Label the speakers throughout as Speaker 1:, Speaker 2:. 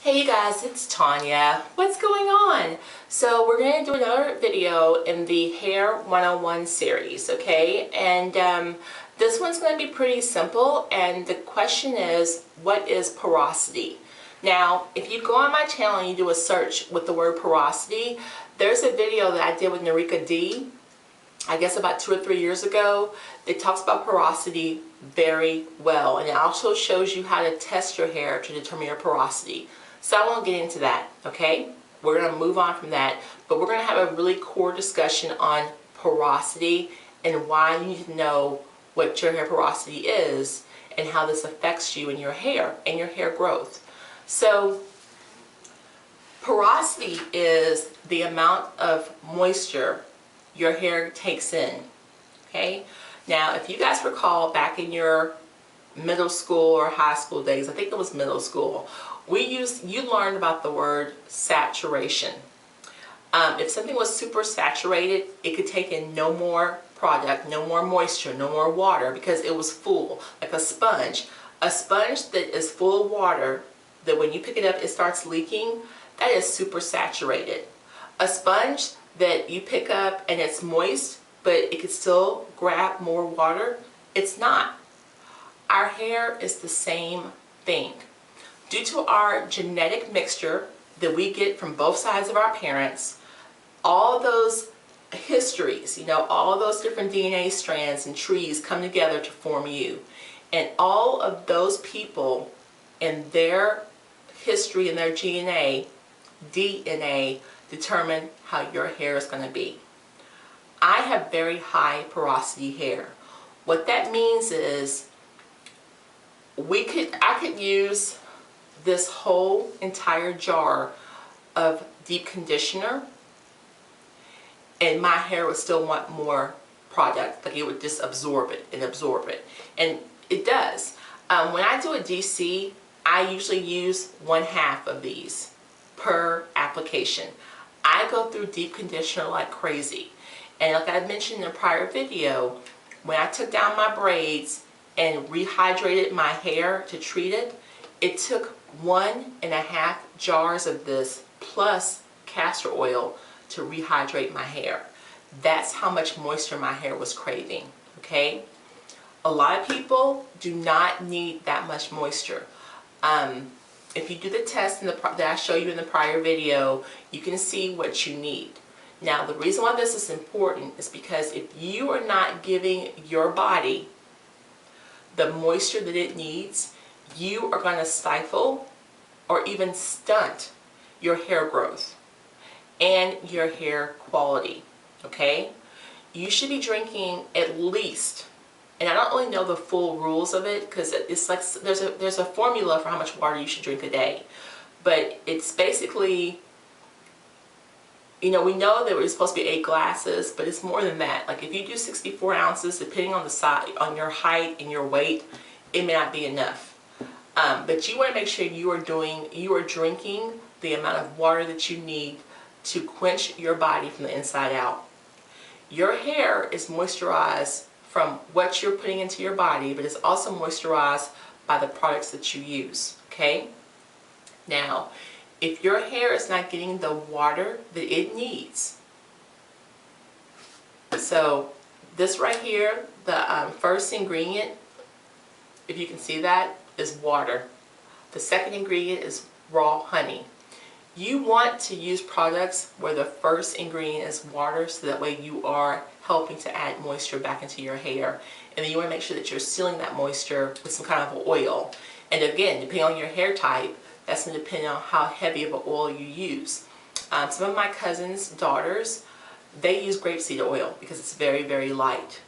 Speaker 1: Hey you guys, it's Tanya. What's going on? So we're going to do another video in the Hair 101 series, okay? And this one's going to be pretty simple, and the question is, what is porosity? Now, if you go on my channel and you do a search with the word porosity, there's a video that I did with Narika D, I guess about 2 or 3 years ago. It talks about porosity very well, and it also shows you how to test your hair to determine your porosity. So I won't get into that, okay? We're going to move on from that, but we're going to have a really core discussion on porosity and why you need to know what your hair porosity is and how this affects you and your hair growth. So porosity is the amount of moisture your hair takes in, okay? Now, if you guys recall back in your middle school or high school days, I think it was middle school, you learned about the word saturation. If something was super saturated, it could take in no more product, no more moisture, no more water, because it was full, like a sponge. A sponge that is full of water, that when you pick it up it starts leaking, that is super saturated. A sponge that you pick up and it's moist, but it could still grab more water, it's not. Our hair is the same thing. Due to our genetic mixture that we get from both sides of our parents, all those histories, all those different DNA strands and trees come together to form you. And all of those people and their history and their DNA determine how your hair is going to be. I have very high porosity hair. What that means is I could use this whole entire jar of deep conditioner and my hair would still want more product. Like it would just absorb it and absorb it, and it does. When I do a DC, I usually use 1/2 of these per application. I go through deep conditioner like crazy, and like I mentioned in a prior video, when I took down my braids and rehydrated my hair to treat it, it took 1.5 jars of this plus castor oil to rehydrate my hair. That's how much moisture my hair was craving, okay? A lot of people do not need that much moisture. If you do the test that I show you in the prior video, you can see what you need. Now, the reason why this is important is because if you are not giving your body the moisture that it needs, you are going to stifle or even stunt your hair growth and your hair quality, okay? You should be drinking at least, and I don't really know the full rules of it because it's like there's a formula for how much water you should drink a day, but it's basically, we know that we're supposed to be 8 glasses, but it's more than that. Like if you do 64 ounces, depending on the size, on your height and your weight, it may not be enough. But you want to make sure you are drinking the amount of water that you need to quench your body from the inside out. Your hair is moisturized from what you're putting into your body, but it's also moisturized by the products that you use, okay? Now, if your hair is not getting the water that it needs, so this right here, the first ingredient, if you can see that, is water. The second ingredient is raw honey. You want to use products where the first ingredient is water, so that way you are helping to add moisture back into your hair. And then you want to make sure that you're sealing that moisture with some kind of oil. And again, depending on your hair type, that's going to depend on how heavy of an oil you use. Some of my cousins' daughters, they use grapeseed oil because it's very, very light.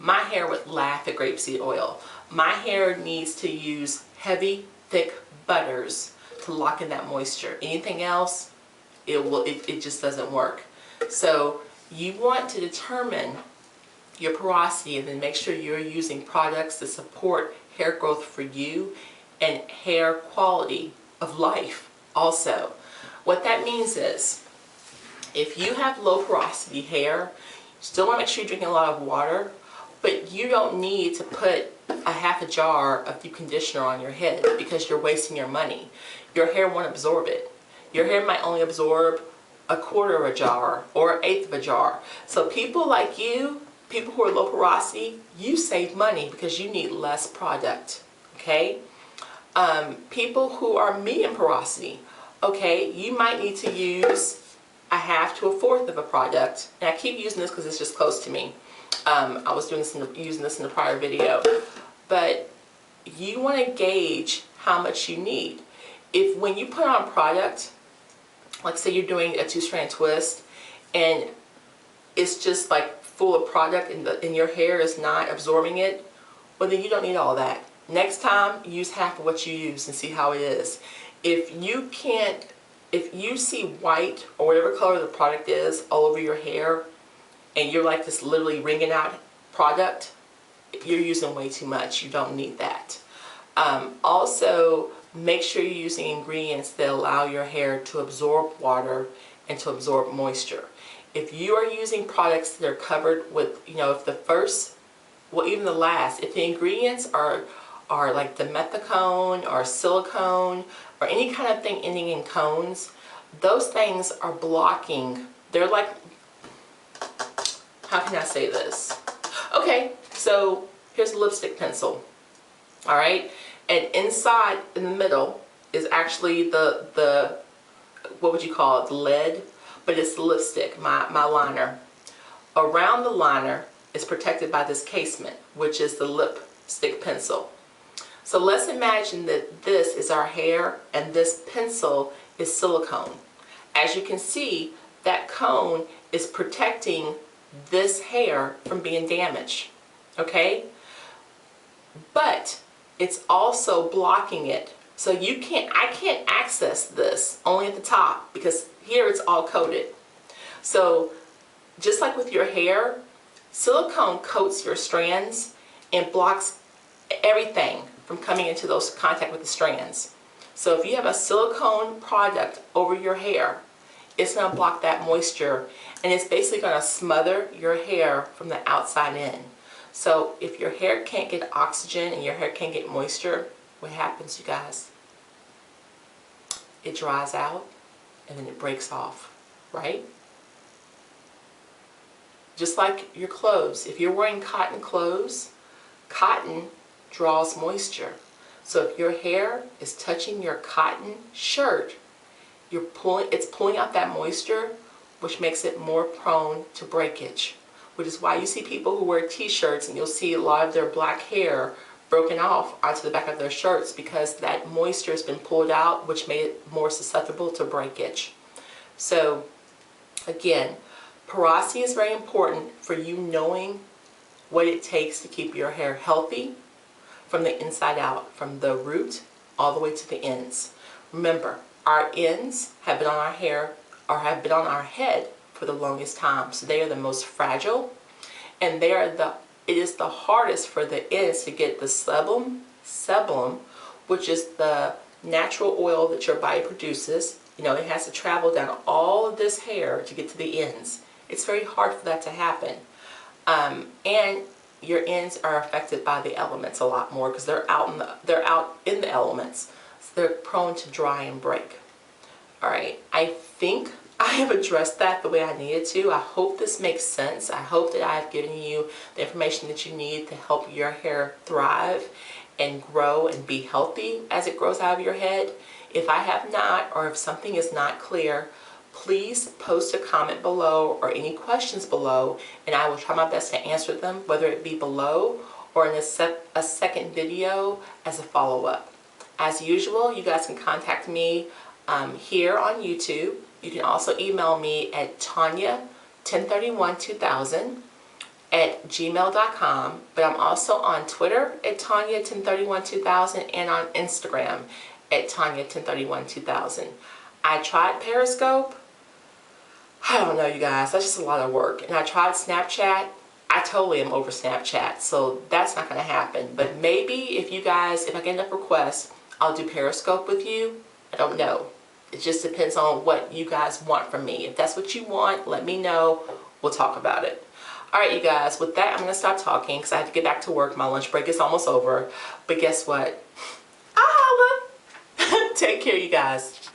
Speaker 1: My hair would laugh at grapeseed oil. My hair needs to use heavy, thick butters to lock in that moisture. Anything else, it just doesn't work. So you want to determine your porosity and then make sure you're using products that support hair growth for you and hair quality of life also. What that means is, if you have low porosity hair, you still want to make sure you're drinking a lot of water, but you don't need to put a half a jar of deep conditioner on your head because you're wasting your money. Your hair won't absorb it. Your hair might only absorb a quarter of a jar or an eighth of a jar. So people like you, people who are low porosity, you save money because you need less product, okay? People who are medium porosity, okay, you might need to use a half to a fourth of a product. And I keep using this because it's just close to me. I was doing this using this in the prior video. But you want to gauge how much you need. If when you put on product, like say you're doing a 2-strand twist and it's just like full of product and your hair is not absorbing it, well then you don't need all that. Next time, use half of what you use and see how it is. If you see white or whatever color the product is all over your hair and you're like this literally wringing out product, you're using way too much. You don't need that. Also, make sure you're using ingredients that allow your hair to absorb water and to absorb moisture. If you are using products that are covered with, if the first, well even the last, if the ingredients are like dimethicone or silicone or any kind of thing ending in cones, those things are blocking. They're like, how can I say this? Okay, so here's a lipstick pencil, all right? And inside, in the middle, is actually the what would you call it, the lead? But it's the lipstick, my liner. Around the liner is protected by this casement, which is the lipstick pencil. So let's imagine that this is our hair and this pencil is silicone. As you can see, that cone is protecting this hair from being damaged, okay? But it's also blocking it. So I can't access this, only at the top, because here it's all coated. So just like with your hair, silicone coats your strands and blocks everything from coming into those contact with the strands. So if you have a silicone product over your hair, it's going to block that moisture and it's basically going to smother your hair from the outside in. So if your hair can't get oxygen and your hair can't get moisture, what happens, you guys? It dries out and then it breaks off, right? Just like your clothes. If you're wearing cotton clothes, cotton draws moisture. So if your hair is touching your cotton shirt, it's pulling out that moisture, which makes it more prone to breakage. Which is why you see people who wear t-shirts and you'll see a lot of their black hair broken off onto the back of their shirts because that moisture has been pulled out, which made it more susceptible to breakage. So again, porosity is very important for you knowing what it takes to keep your hair healthy from the inside out, from the root all the way to the ends. Remember, our ends have been on our hair or have been on our head for the longest time, so they are the most fragile, and it is the hardest for the ends to get the sebum, which is the natural oil that your body produces. It has to travel down all of this hair to get to the ends. It's very hard for that to happen, and your ends are affected by the elements a lot more because they're out in the elements, so they're prone to dry and break. All right, I think I have addressed that the way I needed to. I hope this makes sense. I hope that I have given you the information that you need to help your hair thrive and grow and be healthy as it grows out of your head. If I have not, or if something is not clear, please post a comment below or any questions below, and I will try my best to answer them, whether it be below or in a second video as a follow-up. As usual, you guys can contact me here on YouTube. You can also email me at Tanya10312000 at gmail.com, but I'm also on Twitter at Tanya10312000 and on Instagram at Tanya10312000. I tried Periscope. I don't know, you guys, that's just a lot of work. And I tried Snapchat. I totally am over Snapchat, so that's not going to happen. But maybe if I get enough requests, I'll do Periscope with you. I don't know. It just depends on what you guys want from me. If that's what you want, let me know. We'll talk about it. Alright, you guys, with that, I'm going to stop talking because I have to get back to work. My lunch break is almost over. But guess what? I'll holla. Take care, you guys.